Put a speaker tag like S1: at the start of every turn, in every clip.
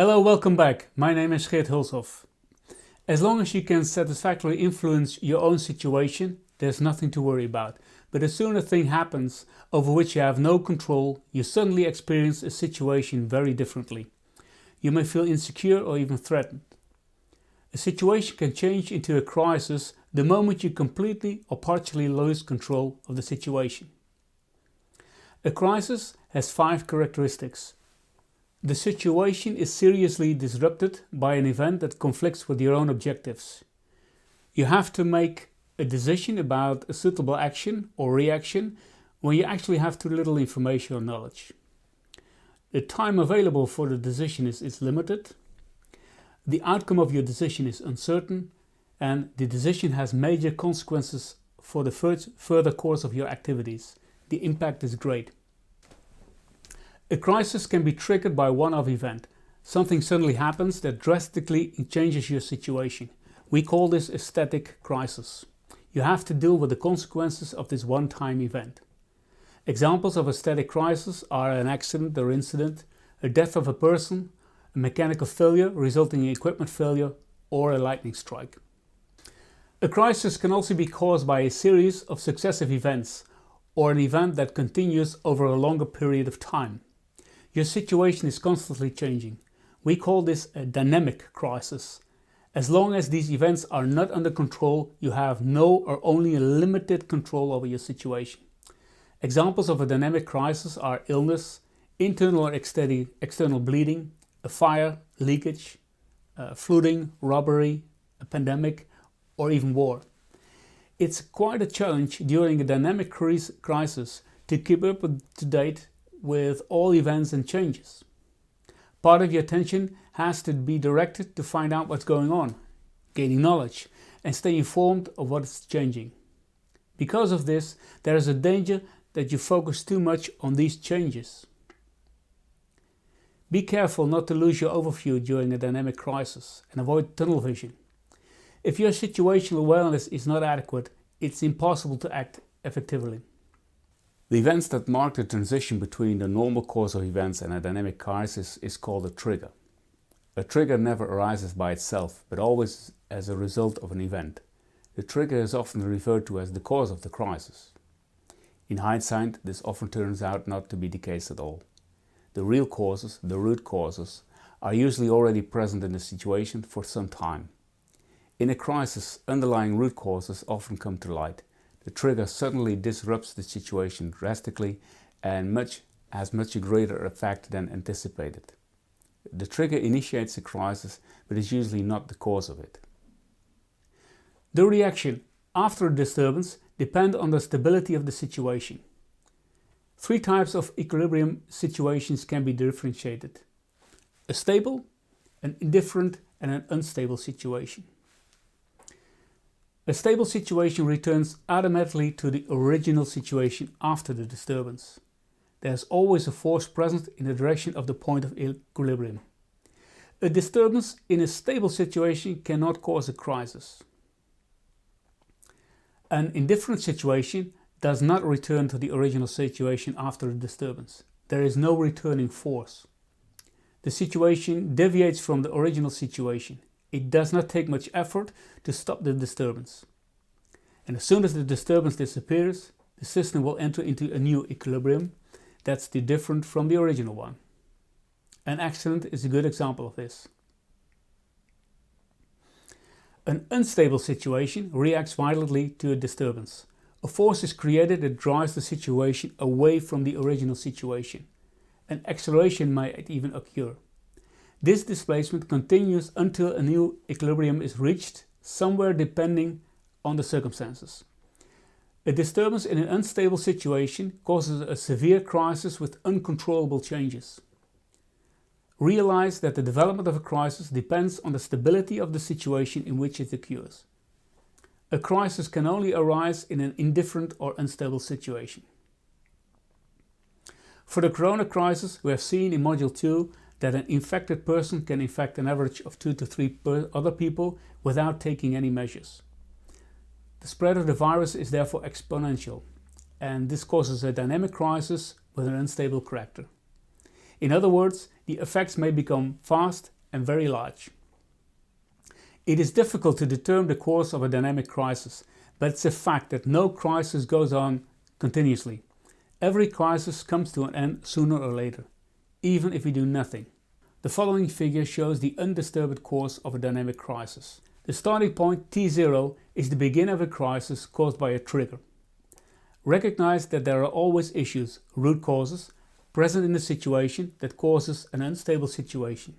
S1: Hello, welcome back. My name is Geert Hulshoff. As long as you can satisfactorily influence your own situation, there's nothing to worry about. But as soon as a thing happens over which you have no control, you suddenly experience a situation very differently. You may feel insecure or even threatened. A situation can change into a crisis the moment you completely or partially lose control of the situation. A crisis has 5 characteristics. The situation is seriously disrupted by an event that conflicts with your own objectives. You have to make a decision about a suitable action or reaction when you actually have too little information or knowledge. The time available for the decision is limited. The outcome of your decision is uncertain, and the decision has major consequences for the further course of your activities. The impact is great. A crisis can be triggered by a one-off event. Something suddenly happens that drastically changes your situation. We call this a static crisis. You have to deal with the consequences of this one-time event. Examples of a static crisis are an accident or incident, a death of a person, a mechanical failure resulting in equipment failure, or a lightning strike. A crisis can also be caused by a series of successive events, or an event that continues over a longer period of time. Your situation is constantly changing. We call this a dynamic crisis. As long as these events are not under control, you have no or only a limited control over your situation. Examples of a dynamic crisis are illness, internal or external bleeding, a fire, leakage, flooding, robbery, a pandemic, or even war. It's quite a challenge during a dynamic crisis to keep up to date with all events and changes. Part of your attention has to be directed to find out what's going on, gaining knowledge, and stay informed of what is changing. Because of this, there is a danger that you focus too much on these changes. Be careful not to lose your overview during a dynamic crisis and avoid tunnel vision. If your situational awareness is not adequate, it's impossible to act effectively. The events that mark the transition between the normal course of events and a dynamic crisis is called a trigger. A trigger never arises by itself, but always as a result of an event. The trigger is often referred to as the cause of the crisis. In hindsight, this often turns out not to be the case at all. The real causes, the root causes, are usually already present in the situation for some time. In a crisis, underlying root causes often come to light. The trigger suddenly disrupts the situation drastically and has much greater effect than anticipated. The trigger initiates a crisis, but is usually not the cause of it. The reaction after a disturbance depends on the stability of the situation. 3 types of equilibrium situations can be differentiated: a stable, an indifferent, and an unstable situation. A stable situation returns automatically to the original situation after the disturbance. There is always a force present in the direction of the point of equilibrium. A disturbance in a stable situation cannot cause a crisis. An indifferent situation does not return to the original situation after a disturbance. There is no returning force. The situation deviates from the original situation. It does not take much effort to stop the disturbance. And as soon as the disturbance disappears, the system will enter into a new equilibrium that's different from the original one. An accident is a good example of this. An unstable situation reacts violently to a disturbance. A force is created that drives the situation away from the original situation. An acceleration might even occur. This displacement continues until a new equilibrium is reached, somewhere depending on the circumstances. A disturbance in an unstable situation causes a severe crisis with uncontrollable changes. Realize that the development of a crisis depends on the stability of the situation in which it occurs. A crisis can only arise in an indifferent or unstable situation. For the corona crisis, we have seen in Module 2 that an infected person can infect an average of 2 to 3 other people without taking any measures. The spread of the virus is therefore exponential, and this causes a dynamic crisis with an unstable character. In other words, the effects may become fast and very large. It is difficult to determine the course of a dynamic crisis, but it's a fact that no crisis goes on continuously. Every crisis comes to an end sooner or later, even if we do nothing. The following figure shows the undisturbed course of a dynamic crisis. The starting point, T0, is the beginning of a crisis caused by a trigger. Recognize that there are always issues, root causes, present in the situation that causes an unstable situation.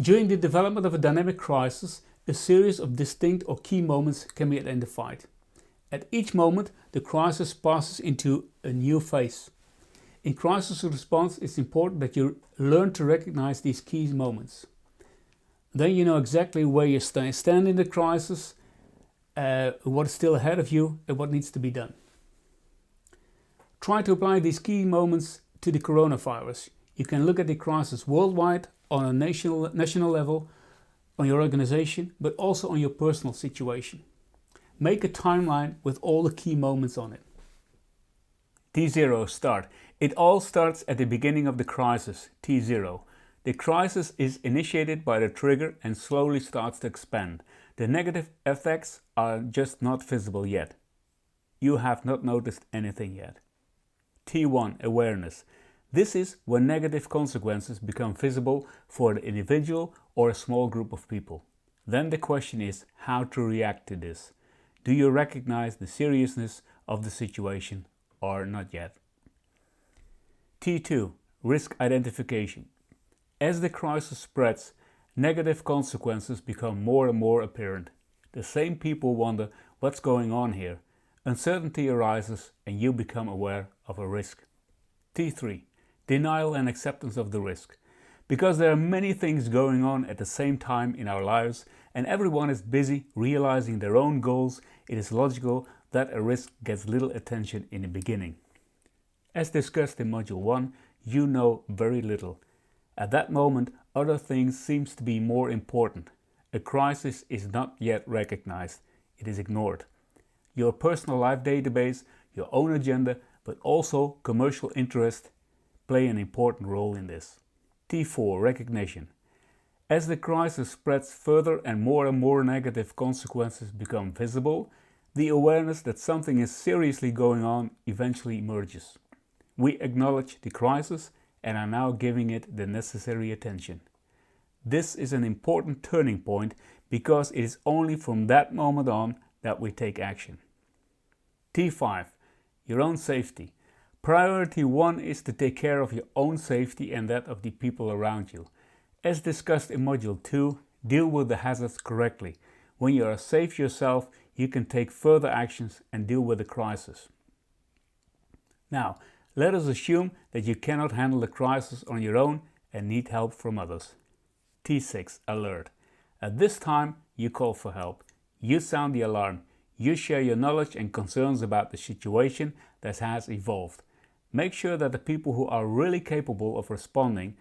S1: During the development of a dynamic crisis, a series of distinct or key moments can be identified. At each moment, the crisis passes into a new phase. In crisis response, it's important that you learn to recognize these key moments. Then you know exactly where you stand in the crisis, what is still ahead of you, and what needs to be done. Try to apply these key moments to the coronavirus. You can look at the crisis worldwide, on a national level, on your organization, but also on your personal situation. Make a timeline with all the key moments on it. T0 start. It all starts at the beginning of the crisis, T0. The crisis is initiated by the trigger and slowly starts to expand. The negative effects are just not visible yet. You have not noticed anything yet. T1 awareness. This is when negative consequences become visible for the individual or a small group of people. Then the question is how to react to this. Do you recognize the seriousness of the situation or not yet? T2 risk identification. As the crisis spreads, negative consequences become more and more apparent. The same people wonder what's going on here. Uncertainty arises and you become aware of a risk. T3 denial and acceptance of the risk. Because there are many things going on at the same time in our lives and everyone is busy realizing their own goals, it is logical that a risk gets little attention in the beginning. As discussed in Module 1, you know very little. At that moment, other things seem to be more important. A crisis is not yet recognized, it is ignored. Your personal life database, your own agenda, but also commercial interest play an important role in this. T4 recognition. As the crisis spreads further and more negative consequences become visible, the awareness that something is seriously going on eventually emerges. We acknowledge the crisis and are now giving it the necessary attention. This is an important turning point because it is only from that moment on that we take action. T5 your own safety. Priority 1 is to take care of your own safety and that of the people around you. As discussed in Module 2, deal with the hazards correctly. When you are safe yourself, you can take further actions and deal with the crisis. Now, let us assume that you cannot handle the crisis on your own and need help from others. T6 alert. At this time, you call for help. You sound the alarm. You share your knowledge and concerns about the situation that has evolved. Make sure that the people who are really capable of responding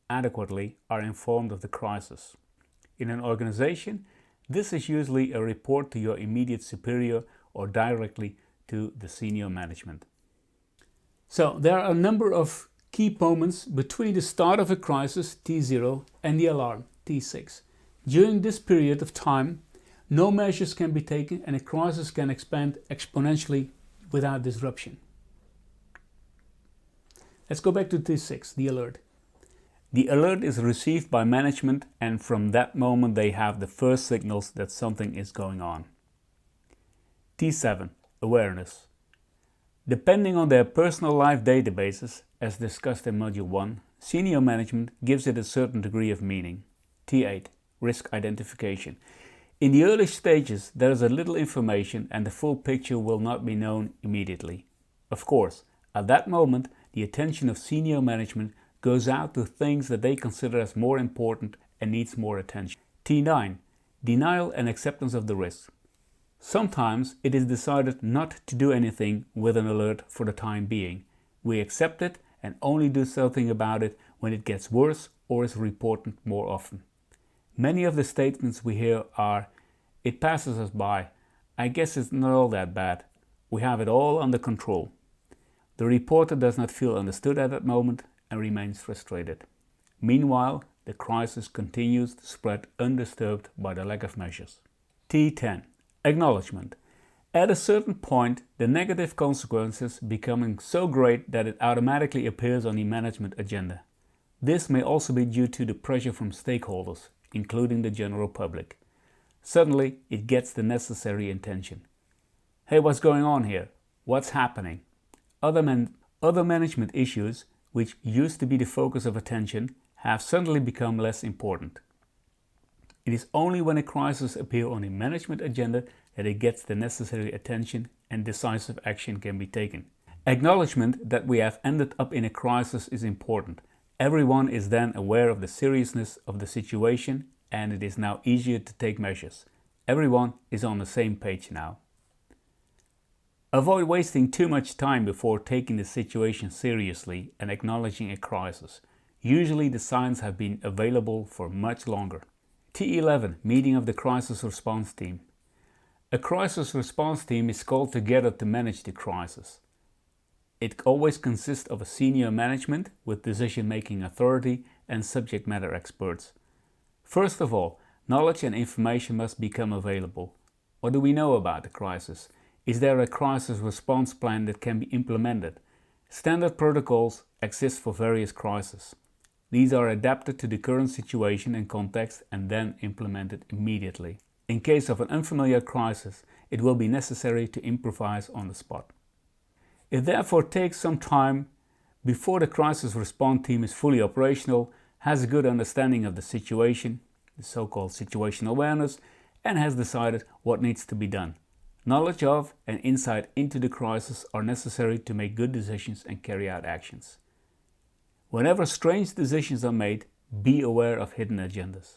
S1: adequately are informed of the crisis. In an organization, this is usually a report to your immediate superior or directly to the senior management. So there are a number of key moments between the start of a crisis, T0, and the alarm, T6. During this period of time, no measures can be taken and a crisis can expand exponentially without disruption. Let's go back to T6, the alert. The alert is received by management and from that moment they have the first signals that something is going on. T7, awareness. Depending on their personal life databases, as discussed in Module 1, senior management gives it a certain degree of meaning. T8, risk identification. In the early stages there is a little information and the full picture will not be known immediately. Of course, at that moment the attention of senior management goes out to things that they consider as more important and needs more attention. T9, denial and acceptance of the risk. Sometimes it is decided not to do anything with an alert for the time being. We accept it and only do something about it when it gets worse or is reported more often. Many of the statements we hear are, "It passes us by. I guess it's not all that bad. We have it all under control." The reporter does not feel understood at that moment and remains frustrated. Meanwhile, the crisis continues to spread undisturbed by the lack of measures. T10. Acknowledgement. At a certain point, the negative consequences becoming so great that it automatically appears on the management agenda. This may also be due to the pressure from stakeholders, including the general public. Suddenly, it gets the necessary attention. Hey, what's going on here? What's happening? Other management issues, which used to be the focus of attention, have suddenly become less important. It is only when a crisis appears on the management agenda that it gets the necessary attention and decisive action can be taken. Acknowledgement that we have ended up in a crisis is important. Everyone is then aware of the seriousness of the situation and it is now easier to take measures. Everyone is on the same page now. Avoid wasting too much time before taking the situation seriously and acknowledging a crisis. Usually the signs have been available for much longer. T11. Meeting of the Crisis Response Team. A crisis response team is called together to manage the crisis. It always consists of a senior management with decision-making authority and subject matter experts. First of all, knowledge and information must become available. What do we know about the crisis? Is there a crisis response plan that can be implemented? Standard protocols exist for various crises. These are adapted to the current situation and context and then implemented immediately. In case of an unfamiliar crisis, it will be necessary to improvise on the spot. It therefore takes some time before the crisis response team is fully operational, has a good understanding of the situation, the so-called situational awareness, and has decided what needs to be done. Knowledge of and insight into the crisis are necessary to make good decisions and carry out actions. Whenever strange decisions are made, be aware of hidden agendas.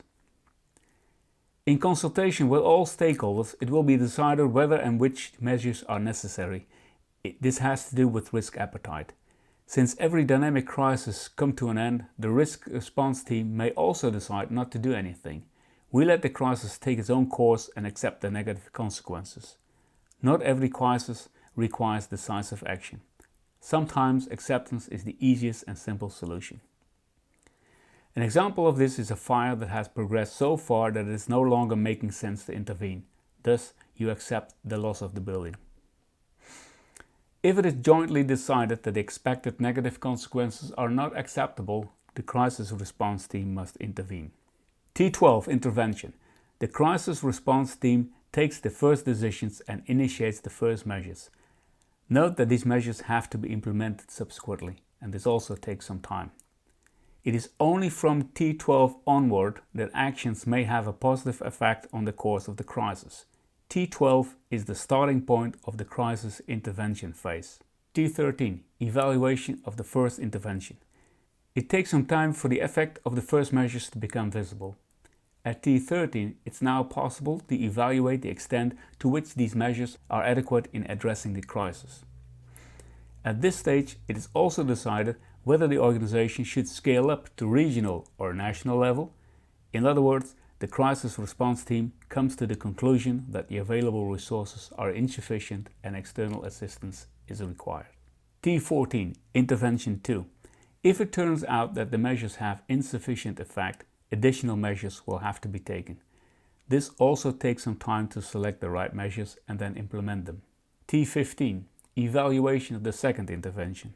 S1: In consultation with all stakeholders, it will be decided whether and which measures are necessary. This has to do with risk appetite. Since every dynamic crisis comes to an end, the risk response team may also decide not to do anything. We let the crisis take its own course and accept the negative consequences. Not every crisis requires decisive action. Sometimes acceptance is the easiest and simple solution. An example of this is a fire that has progressed so far that it is no longer making sense to intervene. Thus, you accept the loss of the building. If it is jointly decided that the expected negative consequences are not acceptable, the crisis response team must intervene. T12. Intervention. The crisis response team takes the first decisions and initiates the first measures. Note that these measures have to be implemented subsequently, and this also takes some time. It is only from T12 onward that actions may have a positive effect on the course of the crisis. T12 is the starting point of the crisis intervention phase. T13. Evaluation of the first intervention. It takes some time for the effect of the first measures to become visible. At T13, it's now possible to evaluate the extent to which these measures are adequate in addressing the crisis. At this stage, it is also decided whether the organization should scale up to regional or national level. In other words, the crisis response team comes to the conclusion that the available resources are insufficient and external assistance is required. T14. Intervention 2. If it turns out that the measures have insufficient effect, additional measures will have to be taken. This also takes some time to select the right measures and then implement them. T15. Evaluation of the second intervention.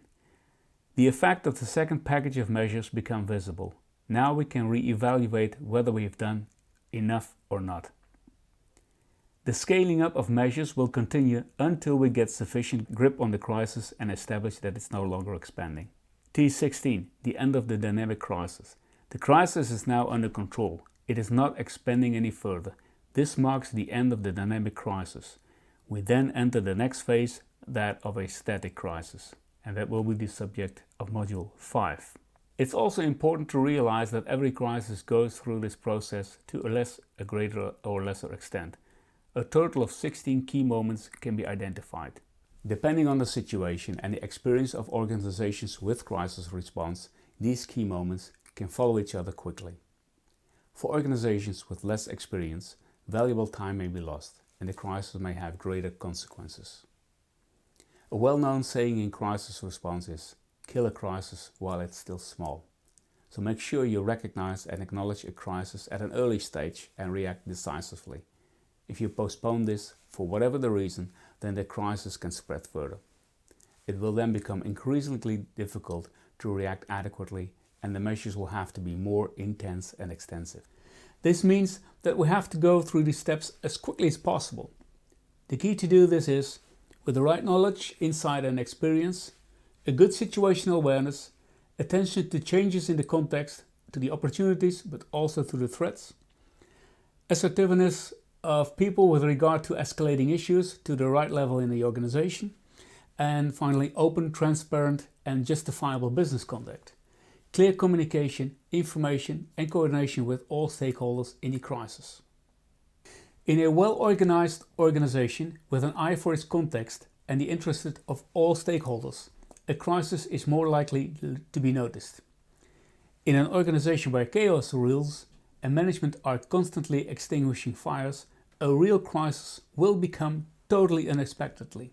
S1: The effect of the second package of measures become visible. Now we can re-evaluate whether we have done enough or not. The scaling up of measures will continue until we get sufficient grip on the crisis and establish that it's no longer expanding. T16. The end of the dynamic crisis. The crisis is now under control. It is not expanding any further. This marks the end of the dynamic crisis. We then enter the next phase, that of a static crisis, and that will be the subject of Module 5. It's also important to realize that every crisis goes through this process to a greater or lesser extent. A total of 16 key moments can be identified. Depending on the situation and the experience of organizations with crisis response, these key moments can follow each other quickly. For organizations with less experience, valuable time may be lost and the crisis may have greater consequences. A well-known saying in crisis response is, kill a crisis while it's still small. So make sure you recognize and acknowledge a crisis at an early stage and react decisively. If you postpone this for whatever the reason, then the crisis can spread further. It will then become increasingly difficult to react adequately, and the measures will have to be more intense and extensive. This means that we have to go through these steps as quickly as possible. The key to do this is, with the right knowledge, insight and experience, a good situational awareness, attention to changes in the context, to the opportunities but also to the threats, assertiveness of people with regard to escalating issues to the right level in the organization, and finally open, transparent and justifiable business conduct, clear communication, information and coordination with all stakeholders in the crisis. In a well-organized organization with an eye for its context and the interest of all stakeholders, a crisis is more likely to be noticed. In an organization where chaos rules and management are constantly extinguishing fires, a real crisis will become totally unexpectedly.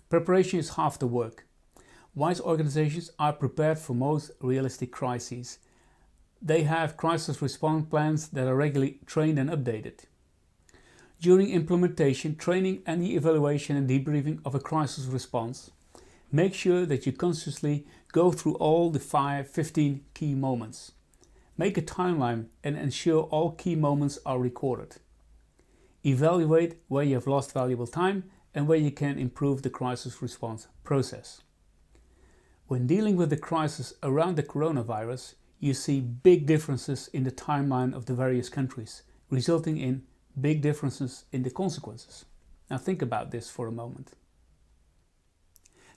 S1: Preparation is half the work. Wise organizations are prepared for most realistic crises. They have crisis response plans that are regularly trained and updated. During implementation, training and the evaluation and debriefing of a crisis response, make sure that you consciously go through all the 15 key moments. Make a timeline and ensure all key moments are recorded. Evaluate where you have lost valuable time and where you can improve the crisis response process. When dealing with the crisis around the coronavirus, you see big differences in the timeline of the various countries, resulting in big differences in the consequences. Now think about this for a moment.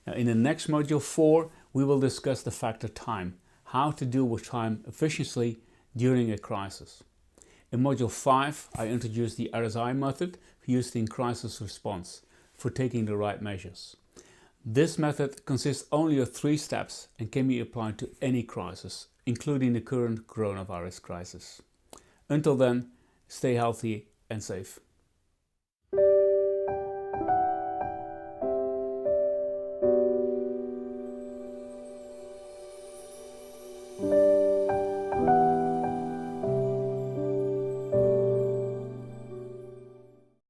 S1: Now in the next module 4, we will discuss the factor time, how to deal with time efficiently during a crisis. In module 5, I introduced the RSI method used in crisis response for taking the right measures. This method consists only of 3 steps and can be applied to any crisis, including the current coronavirus crisis. Until then, stay healthy and safe.